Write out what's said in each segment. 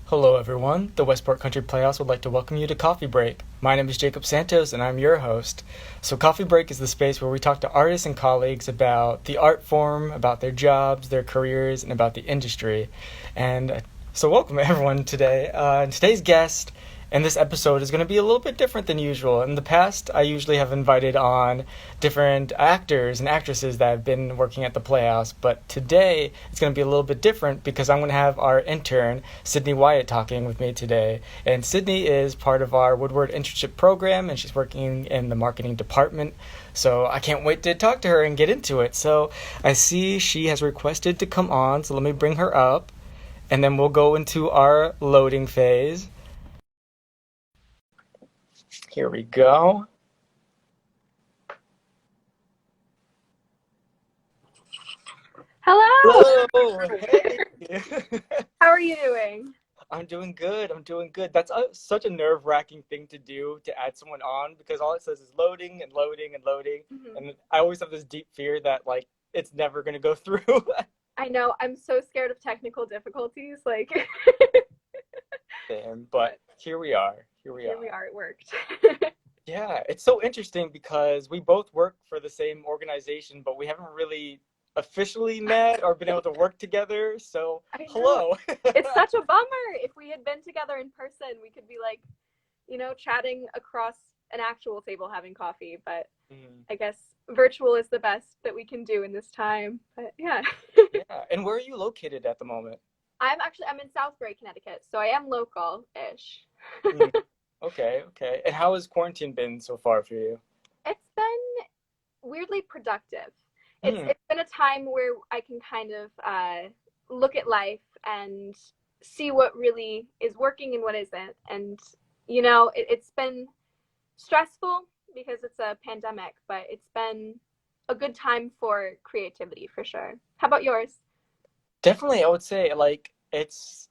Hello, everyone. The Westport Country Playhouse would like to welcome you to Coffee Break. My name is Jacob Santos, and I'm your host. So, Coffee Break is the space where we talk to artists and colleagues about the art form, about their jobs, their careers, and about the industry. And welcome everyone today. Today's guest and this episode is going to be a little bit different than usual. In the past, I usually have invited on different actors and actresses that have been working at the Playhouse, but today it's going to be a little bit different because I'm going to have our intern, Sydney Wyatt, talking with me today. And Sydney is part of our Woodward Internship program, and she's working in the marketing department. So I can't wait to talk to her and get into it. So I see she has requested to come on, so let me bring her up, and then we'll go into our loading phase. Here we go. Hello. Hello. Hey. How are you doing? I'm doing good. I'm doing good. That's such a nerve-wracking thing to do, to add someone on, because all it says is loading and loading and loading. Mhm. And I always have this deep fear that like it's never going to go through. I know I'm so scared of technical difficulties. But here we are. Here we Here we are. are. It worked. Yeah, it's so interesting because we both work for the same organization, but we haven't really officially met or been able to work together. So, I know. hello. It's such a bummer. If we had been together in person, we could be chatting across an actual table having coffee. But Mhm. I guess virtual is the best that we can do in this time. But yeah. Yeah. And where are you located at the moment? I'm in Southbury, Connecticut, so I am local-ish. Mm, okay, okay. And how has quarantine been so far for you? It's been weirdly productive. It's Mm, it's been a time where I can kind of look at life and see what really is working and what isn't. And it's been stressful because it's a pandemic, but it's been a good time for creativity for sure. How about yours? definitely, I would say like it's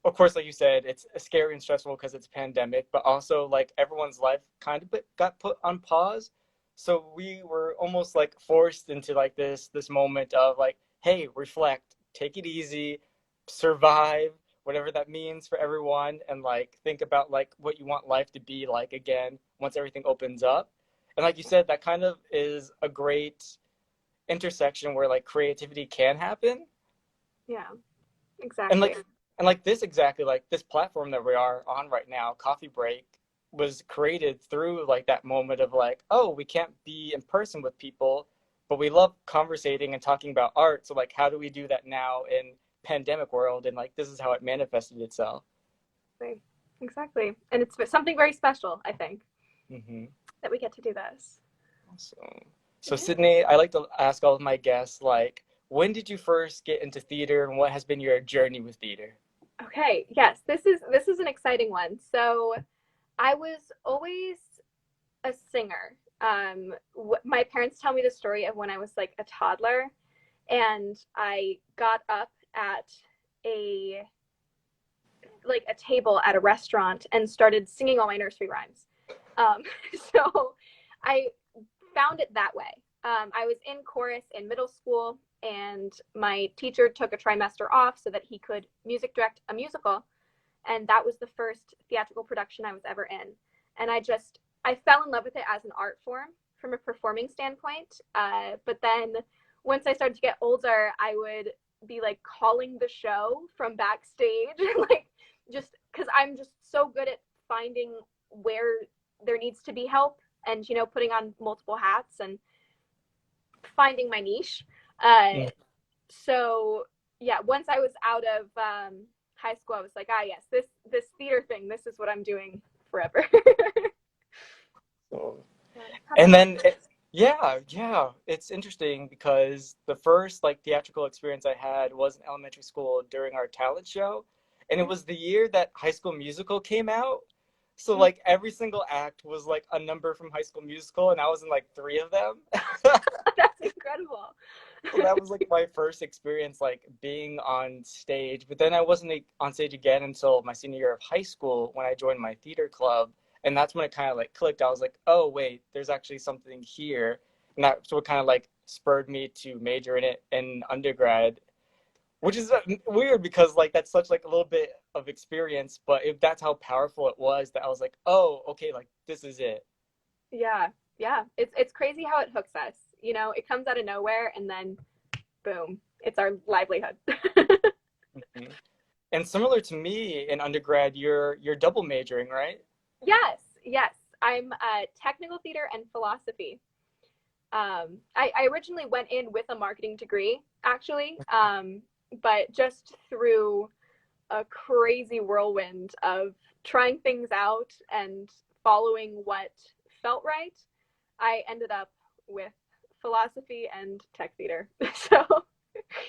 of course, like you said, it's scary and stressful because it's a pandemic, but also like everyone's life kind of got put on pause. So we were almost like forced into like this moment of like, hey, reflect, take it easy, survive, whatever that means for everyone, and like think about like what you want life to be like again once everything opens up. And like you said, that kind of is a great intersection where like creativity can happen Yeah, and exactly. like this exactly like this platform that we are on right now, Coffee Break, was created through like that moment of like, oh, we can't be in person with people, but we love conversating and talking about art, so like how do we do that now in pandemic world, and like this is how it manifested itself. Exactly. And it's something very special, I think, Mm-hmm. that we get to do this. Awesome. So Yeah. Sydney, I like to ask all of my guests like, when did you first get into theater and what has been your journey with theater? Okay, yes, this is an exciting one. So I was always a singer. My parents tell me the story of when I was like a toddler, and I got up at a a table at a restaurant and started singing all my nursery rhymes. Um, so I found it that way. I was in chorus in middle school, and my teacher took a trimester off so that he could music direct a musical, and that was the first theatrical production I was ever in. And I fell in love with it as an art form from a performing standpoint. But then once I started to get older, I would be like calling the show from backstage, like just because I'm just so good at finding where there needs to be help, and putting on multiple hats and finding my niche. Uh, Mm. so yeah, once I was out of high school, I was like, yes, this theater thing, this is what I'm doing forever. So How about and you? then yeah, yeah, it's interesting because the first like theatrical experience I had was in elementary school during our talent show, and it was the year that High School Musical came out. So like every single act was like a number from High School Musical, and I was in like three of them. That's incredible. So that was like my first experience like being on stage. But then I wasn't on stage again until my senior year of high school when I joined my theater club. And that's when it kind of like clicked. I was like, oh wait, there's actually something here. And that's what kind of like spurred me to major in it in undergrad. which is weird because like that's such like a little bit of experience, but if that's how powerful it was, that I was like, oh, okay, like this is it. Yeah, yeah. It's crazy how it hooks us. You know, it comes out of nowhere and then boom, it's our livelihood. Mhm. And similar to me in undergrad, you're double majoring, right? Yes, yes. I'm technical theater and philosophy. I originally went in with a marketing degree, actually, but just through a crazy whirlwind of trying things out and following what felt right, I ended up with philosophy and tech theater. So,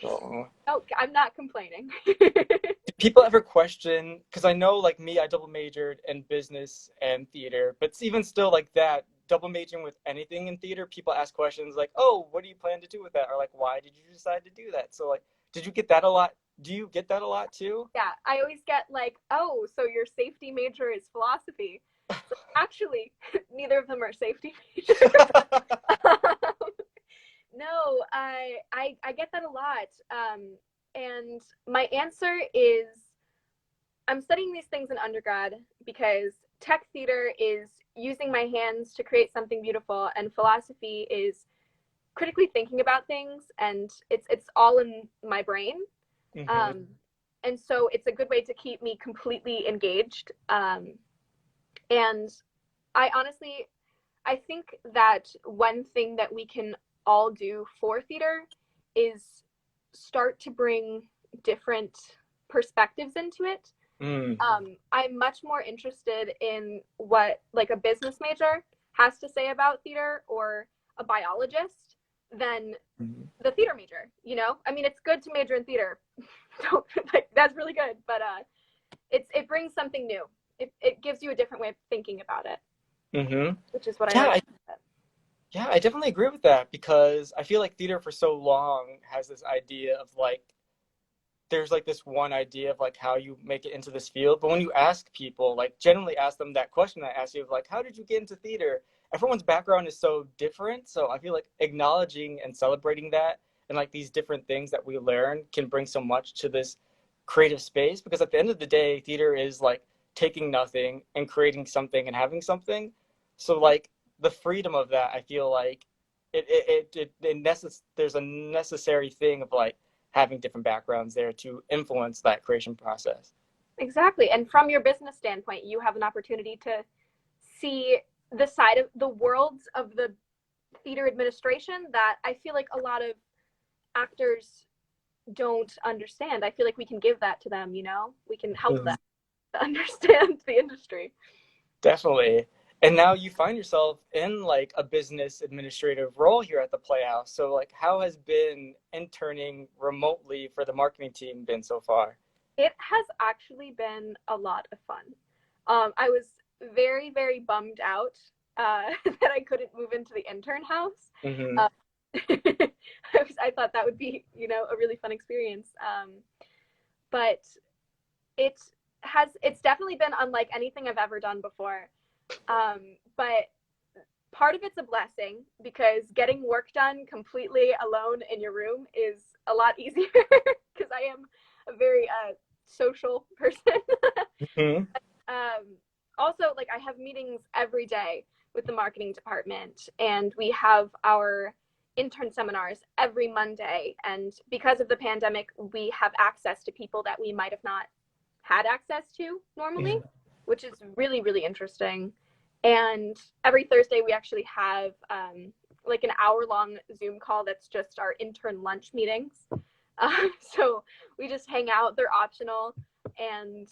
Oh. oh, I'm not complaining. Do people ever question, because I know like me, I double majored in business and theater, but even still like that, double majoring with anything in theater, people ask questions like, oh, what do you plan to do with that? Or like, why did you decide to do that? So like, did you get that a lot? Do you get that a lot too? Yeah, I always get like, oh, so your safety major is philosophy. So actually, neither of them are safety majors. No, I get that a lot. And my answer is I'm studying these things in undergrad because tech theater is using my hands to create something beautiful, and philosophy is critically thinking about things, and it's all in my brain. Hmm. Um, and so it's a good way to keep me completely engaged. And I honestly, I think that one thing that we can all do for theater is start to bring different perspectives into it. Mm. I'm much more interested in what like a business major has to say about theater or a biologist than Mhm. the theater major. You know, I mean, it's good to major in theater. Don't, like, that's really good, but it brings something new. It gives you a different way of thinking about it, Hmm. which is what I Yeah, like. yeah, I definitely agree with that because I feel like theater for so long has this idea of like there's like this one idea of like how you make it into this field. But when you ask people, like generally ask them that question I asked you of like, how did you get into theater? Everyone's background is so different. So I feel like acknowledging and celebrating that and like these different things that we learn can bring so much to this creative space because at the end of the day, theater is like taking nothing and creating something and having something. So like the freedom of that, I feel like there's a necessary thing of like having different backgrounds there to influence that creation process. Exactly. And from your business standpoint, you have an opportunity to see the side of the worlds of the theater administration that I feel like a lot of actors don't understand. I feel like we can give that to them, you know? We can help Mm-hmm. them to understand the industry. Definitely. And now you find yourself in like a business administrative role here at the Playhouse. So like how has been interning remotely for the marketing team been so far? It has actually been a lot of fun. I was very, very bummed out that I couldn't move into the intern house. Mm-hmm. Uh, I thought that would be, you know, a really fun experience. But it it's definitely been unlike anything I've ever done before. But part of it's a blessing because getting work done completely alone in your room is a lot easier because I am a very social person. Mm-hmm. um, Also, like I have meetings every day with the marketing department, and we have our intern seminars every Monday. And because of the pandemic, we have access to people that we might have not had access to normally, which is really, really interesting. And every Thursday, we actually have like an hour-long Zoom call that's just our intern lunch meetings. So we just hang out. They're optional, and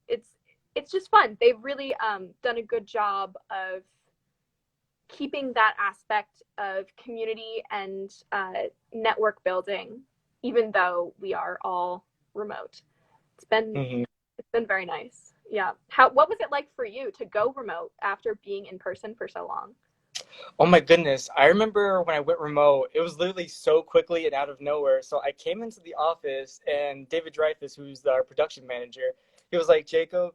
it's just fun. They've really done a good job of keeping that aspect of community and network building, even though we are all remote. It's been Mm-hmm. it's been very nice. Yeah. What was it like for you to go remote after being in person for so long? Oh my goodness. I remember when I went remote, it was literally so quickly and out of nowhere. So I came into the office and David Dreyfus, who's our production manager, he was like, Jacob,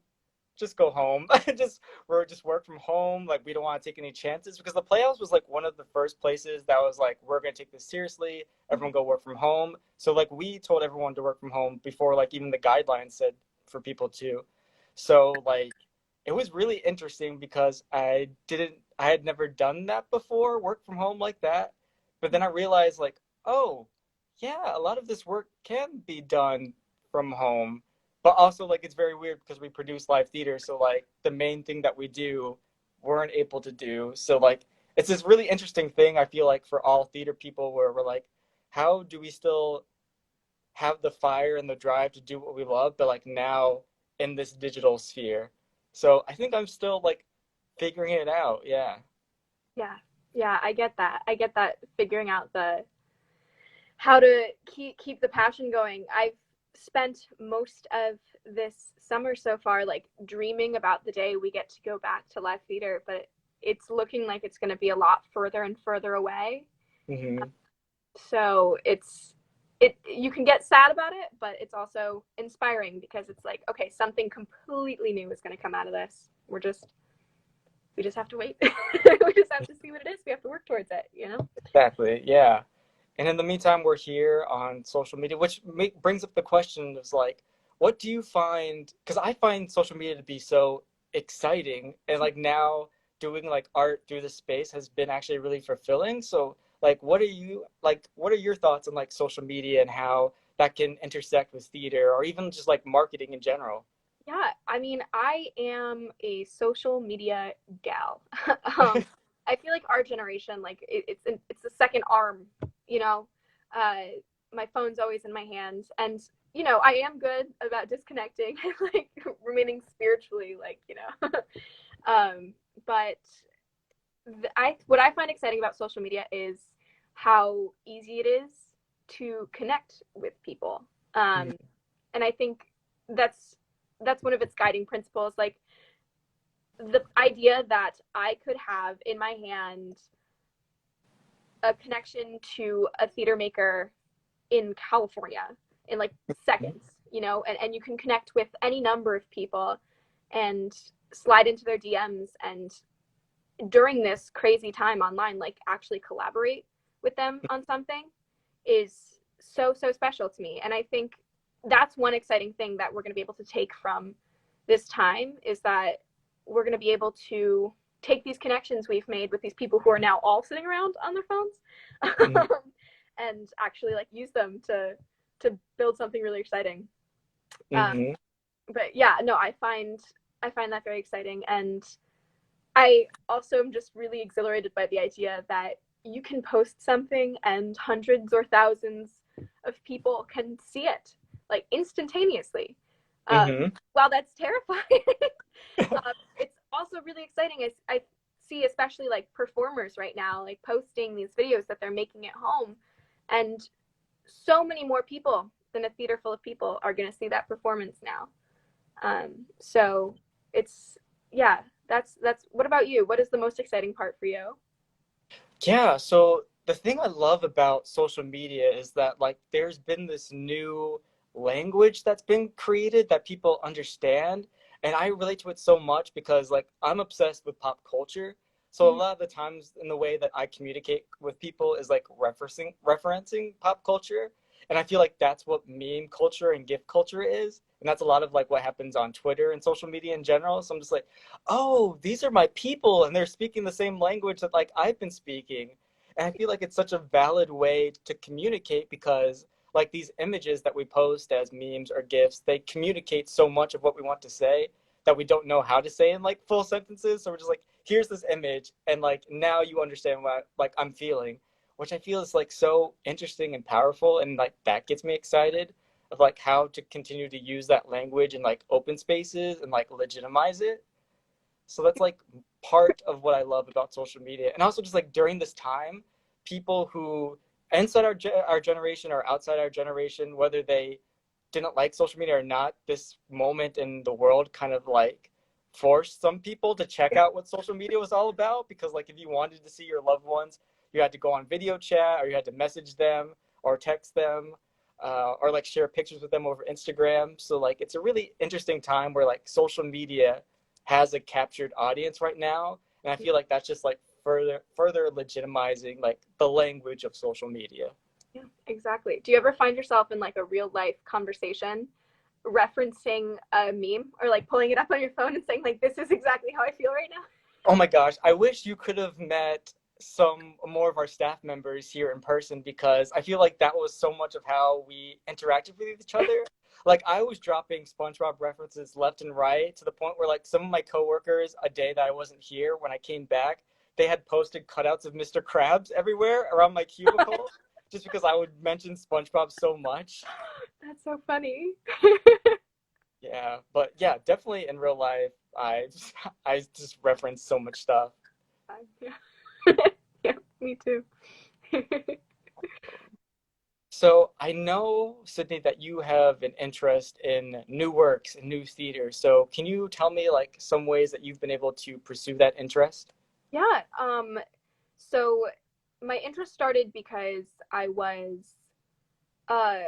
just go home. just we're just work from home. Like we don't want to take any chances because the Playhouse was like one of the first places that was like we're gonna take this seriously. Everyone go work from home. So like we told everyone to work from home before like even the guidelines said for people to. So like it was really interesting because I had never done that before, work from home like that. But then I realized like, oh, yeah, a lot of this work can be done from home. But also like it's very weird because we produce live theater, so like the main thing that we do weren't able to do. So like it's this really interesting thing I feel like for all theater people where we're like, how do we still have the fire and the drive to do what we love, but like now in this digital sphere. So I think I'm still like figuring it out. Yeah. Yeah. Yeah, I get that. I get that figuring out the how to keep the passion going. I've spent most of this summer so far like dreaming about the day we get to go back to live theater, but it's looking like it's going to be a lot further and further away. Hmm. So it you can get sad about it, but it's also inspiring because it's like, okay, something completely new is going to come out of this. We just have to wait. We just have to see what it is. We have to work towards it, you know? Exactly. Yeah. And in the meantime, we're here on social media, which brings up the question is like, what do you find? Because I find social media to be so exciting, and like now doing like art through the space has been actually really fulfilling. So, like, what are your thoughts on like social media and how that can intersect with theater or even just like marketing in general? Yeah, I mean, I am a social media gal. um, I feel like our generation, like it's the second arm, you know. Uh, my phone's always in my hands, and I am good about disconnecting and like remaining spiritually, like um, but I what I find exciting about social media is how easy it is to connect with people. Mhm. Um, and I think that's that's one of its guiding principles. Like the idea that I could have in my hand a connection to a theater maker in California in like seconds, and you can connect with any number of people and slide into their DMs and during this crazy time online, like actually collaborate with them on something is so special to me. And I think that's one exciting thing that we're going to be able to take from this time is that we're going to be able to take these connections we've made with these people who are now all sitting around on their phones Mhm. and actually like use them to build something really exciting. Um, Mhm. but yeah, no, I find that very exciting, and I also am just really exhilarated by the idea that you can post something and hundreds or thousands of people can see it like instantaneously. Mhm. While that's terrifying, it's also really exciting. I see, especially like performers right now, like posting these videos that they're making at home, and so many more people than a theater full of people are going to see that performance now. So it's yeah, that's. What about you? What is the most exciting part for you? Yeah, so the thing I love about social media is that like there's been this new language that's been created that people understand, and I relate to it so much because like I'm obsessed with pop culture. So a Mhm. lot of the times in the way that I communicate with people is like referencing pop culture, and I feel like that's what meme culture and GIF culture is, and that's a lot of like what happens on Twitter and social media in general. So I'm just like, oh, these are my people and they're speaking the same language that like I've been speaking. And I feel like it's such a valid way to communicate because like these images that we post as memes or gifs, they communicate so much of what we want to say that we don't know how to say in like full sentences. So we're just like, here's this image and like now you understand what like I'm feeling, which I feel is like so interesting and powerful and like that gets me excited of like how to continue to use that language in like open spaces and like legitimize it. So that's like part of what I love about social media. And also just like during this time, people who inside our generation or outside our generation, whether they didn't like social media or not, this moment in the world kind of like forced some people to check out what social media was all about because like if you wanted to see your loved ones, you had to go on video chat or you had to message them or text them. or like share pictures with them over Instagram. So like it's a really interesting time where like social media has a captured audience right now, and I feel like that's just like further legitimizing like the language of social media. Yeah, exactly. Do you ever find yourself in like a real life conversation referencing a meme or like pulling it up on your phone and saying like this is exactly how I feel right now? Oh my gosh, I wish you could have met some more of our staff members here in person because I feel like that was so much of how we interacted with each other. Like I was dropping SpongeBob references left and right to the point where like some of my coworkers, a day that I wasn't here, when I came back, they had posted cutouts of Mr. Krabs everywhere around my cubicle just because I would mention SpongeBob so much. That's so funny. Yeah, but yeah, definitely in real life, I just reference so much stuff. Yeah. Yeah, me too. So I know, Sydney, that you have an interest in new works and new theater. So can you tell me like some ways that you've been able to pursue that interest? Yeah. So my interest started because I was uh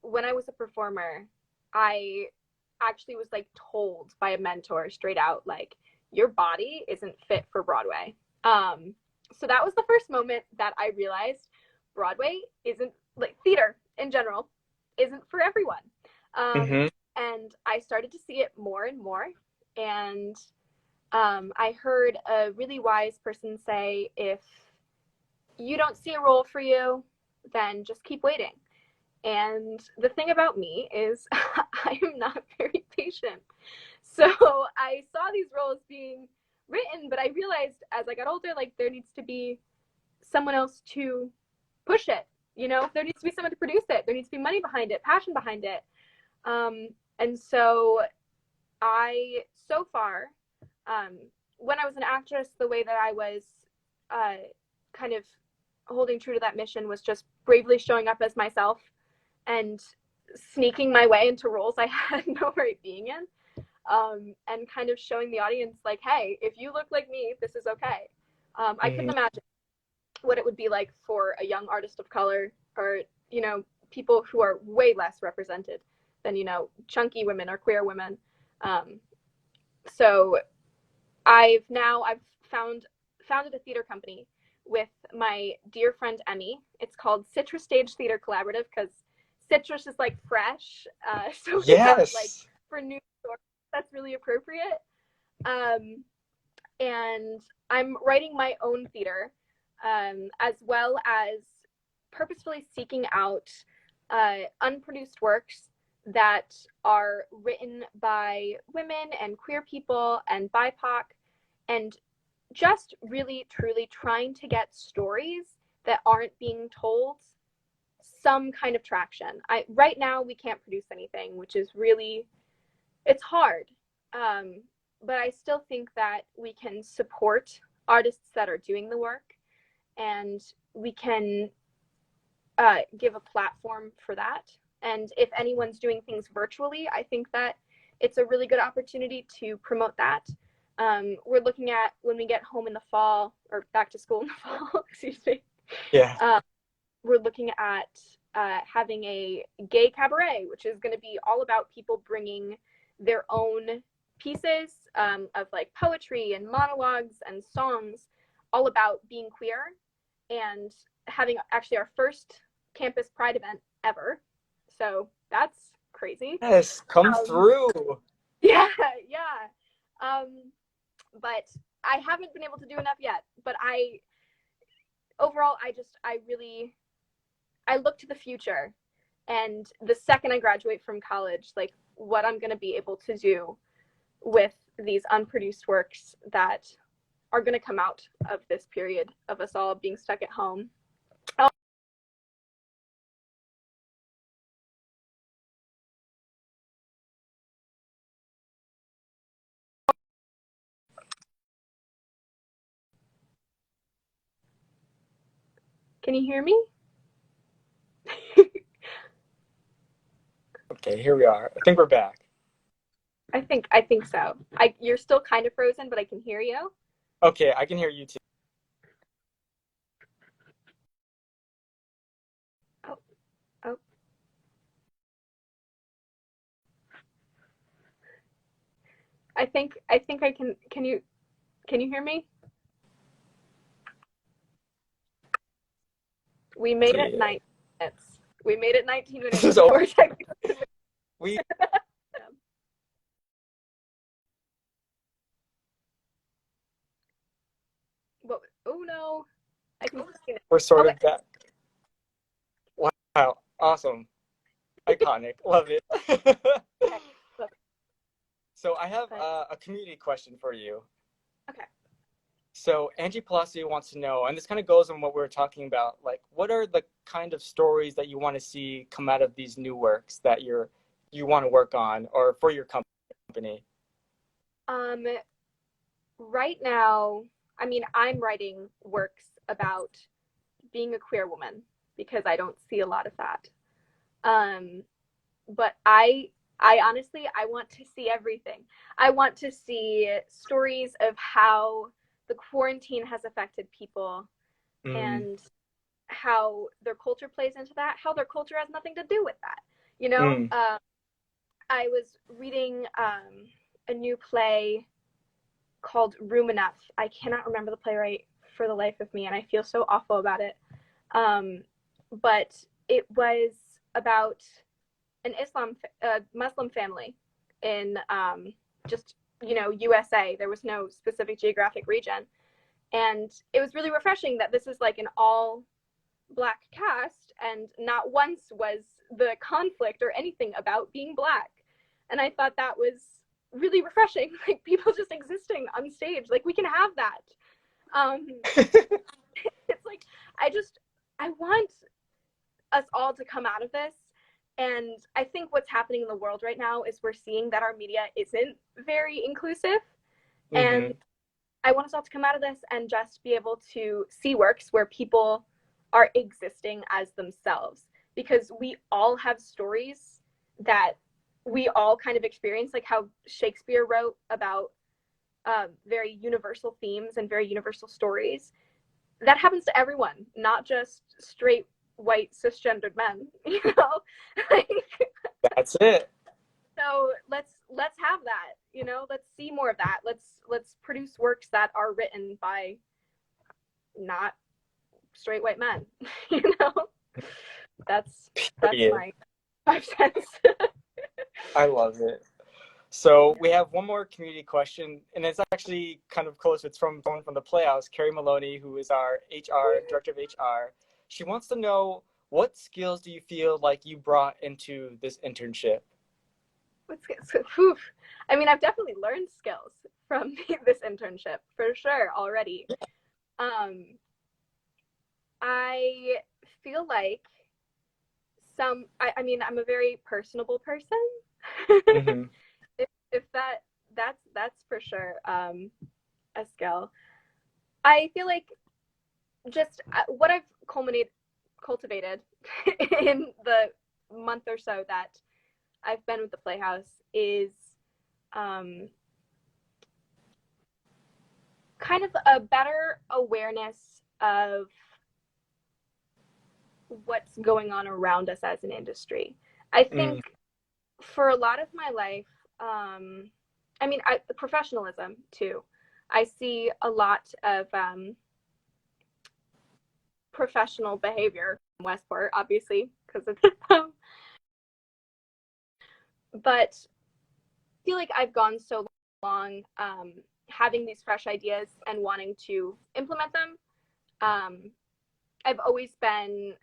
when I was a performer, I actually was like told by a mentor straight out like your body isn't fit for Broadway. Um so that was the first moment that I realized Broadway isn't like theater in general isn't for everyone. Um Mm-hmm. and I started to see it more and more, and I heard a really wise person say, if you don't see a role for you, then just keep waiting. And the thing about me is, I am not very patient. So I saw these roles being written, but I realized as I got older, like there needs to be someone else to push it. You know, there needs to be someone to produce it. There needs to be money behind it, passion behind it. And so so far, um, when I was an actress, the way that I was uh, kind of holding true to that mission was just bravely showing up as myself and sneaking my way into roles I had no right being in, and kind of showing the audience, like, hey, if you look like me, this is okay. I couldn't Mm-hmm. imagine what it would be like for a young artist of color, or, you know, people who are way less represented than, you know, chunky women or queer women. Um, so I've founded a theater company with my dear friend Emmy. It's called Citrus Stage Theater Collaborative because citrus is like fresh. So we thought like Yes. for New York, that's really appropriate. Um, and I'm writing my own theater, as well as purposefully seeking out unproduced works that are written by women and queer people and BIPOC, and just really truly trying to get stories that aren't being told some kind of traction. Right now we can't produce anything, which is really, it's hard. Um, but I still think that we can support artists that are doing the work, and we can give a platform for that. And if anyone's doing things virtually, I think that it's a really good opportunity to promote that. We're looking at, when we get home in the fall, or back to school in the fall, excuse me, Yeah. uh, we're looking at having a gay cabaret, which is going to be all about people bringing their own pieces, of like poetry and monologues and songs, all about being queer, and having actually our first campus pride event ever. So that's crazy. Yes. Come Um, through. yeah, yeah. But I haven't been able to do enough yet. But overall, I really, I look to the future, and the second I graduate from college, like what I'm going to be able to do with these unproduced works that are going to come out of this period of us all being stuck at home. Oh, can you hear me? Okay, here we are. I think we're back. I think so. You're still kind of frozen, but I can hear you. Okay, I can hear you too. Oh, oh. I think I can. Can you hear me? We made it Yeah. 19 minutes. We made it 19 This minutes is over. before technical. We What? Oh no! I can see it. we're sort Okay. of back. Wow. Awesome. Iconic. Love it. Okay. Look, So I have but a community question for you. okay. So Angie Palacio wants to know, and this kind of goes on what we were talking about, like what are the kind of stories that you want to see come out of these new works that you want to work on or for your company? Um, right now, I mean, I'm writing works about being a queer woman because I don't see a lot of that. Um, but I honestly I want to see everything. I want to see stories of how the quarantine has affected people Mm, and how their culture plays into that, how their culture has nothing to do with that. You know, mm, I was reading a new play called Room Enough. I cannot remember the playwright for the life of me, and I feel so awful about it. Um, but it was about an Muslim family in just USA. There was no specific geographic region, and it was really refreshing that this is like an all black cast, and not once was the conflict or anything about being black. And I thought that was really refreshing, like people just existing on stage, like we can have that. Um, it's like I just I want us all to come out of this. And I think what's happening in the world right now is we're seeing that our media isn't very inclusive. And hmm I want us all to come out of this and just be able to see works where people are existing as themselves. Because we all have stories that we all kind of experience, like how Shakespeare wrote about very universal themes and very universal stories. That happens to everyone, not just straight white cisgendered men, you know? Like, That's it. so let's have that, let's see more of that. Let's produce works that are written by not straight white men. you know that's Period. my 5 cents. I love it. So we have one more community question, and it's actually kind of close. It's from someone from the Playhouse, Carrie Maloney, who is our HR director of HR. She wants to know what skills do you feel like you brought into this internship? Whew. I mean, I've definitely learned skills from this internship for sure already. um I feel like I mean, I'm a very personable person. Mm-hmm. if that's for sure a skill. I feel like just what I've cultivated in the month or so that I've been with the Playhouse is um, kind of a better awareness of what's going on around us as an industry. I think Mm, for a lot of my life, I mean, professionalism too. I see a lot of professional behavior in Westport, obviously, because of them. But I feel like I've gone so long having these fresh ideas and wanting to implement them. Um, I've always been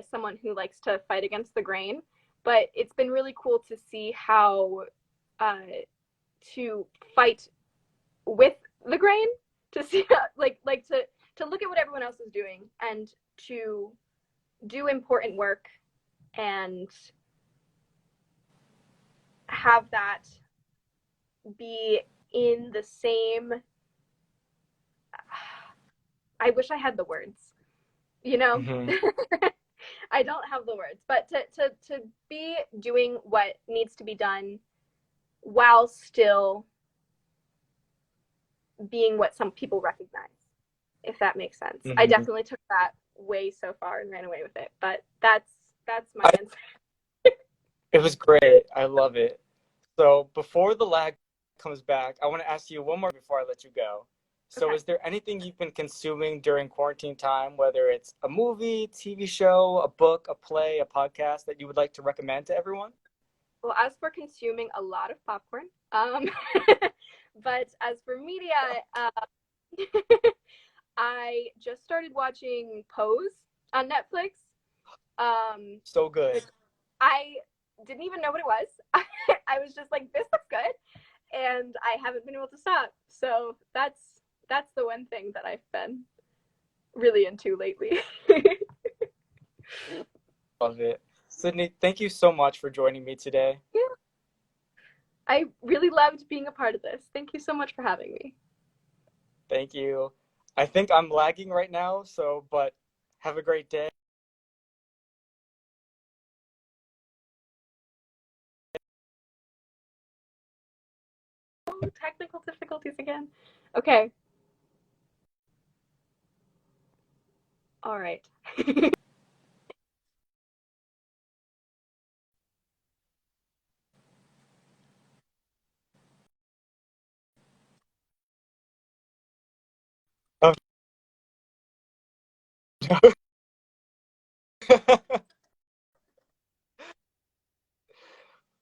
someone who likes to fight against the grain, but it's been really cool to see how uh, to fight with the grain, to see like to look at what everyone else is doing and to do important work and have that be in the same. I wish I had the words, you know. mm-hmm. I don't have the words, but to be doing what needs to be done while still being what some people recognize, if that makes sense. I Mm-hmm. definitely took that way so far and ran away with it, but that's my I, answer. it was great. I love it. So before the lag comes back, I want to ask you one more before I let you go. So, Okay. is there anything you've been consuming during quarantine time, whether it's a movie, TV show, a book, a play, a podcast that you would like to recommend to everyone? Well, as for consuming a lot of popcorn, but as for media, I just started watching Pose on Netflix. Um, So good. which I didn't even know what it was. I was just like, this looks good, and I haven't been able to stop. So that's the one thing that I've been really into lately. Love it. Sydney, thank you so much for joining me today. Yeah, I really loved being a part of this. Thank you so much for having me. Thank you. I think I'm lagging right now, so, but have a great day. Oh, technical difficulties again. Okay. All right. Oh,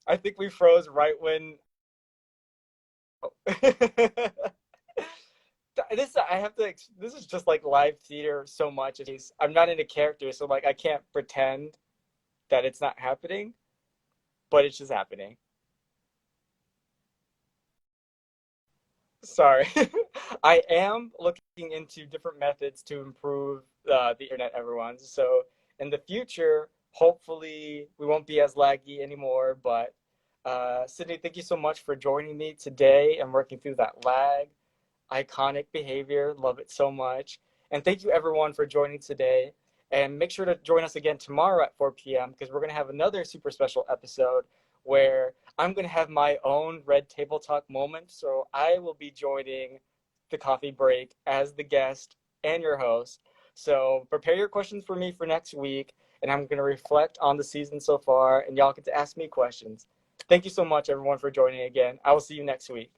I think we froze right when. This I have to. This is just like live theater so much. I'm not in a character, so like I can't pretend that it's not happening, but it's just happening. Sorry. I am looking into different methods to improve the internet, everyone. So in the future, hopefully we won't be as laggy anymore. But Sydney, thank you so much for joining me today and working through that lag. Iconic behavior. Love it so much. And thank you everyone for joining today. And make sure to join us again tomorrow at 4 p.m. because we're going to have another super special episode where I'm going to have my own Red Table Talk moment. So I will be joining the coffee break as the guest and your host. So prepare your questions for me for next week. And I'm going to reflect on the season so far. And y'all get to ask me questions. Thank you so much, everyone, for joining again. I will see you next week.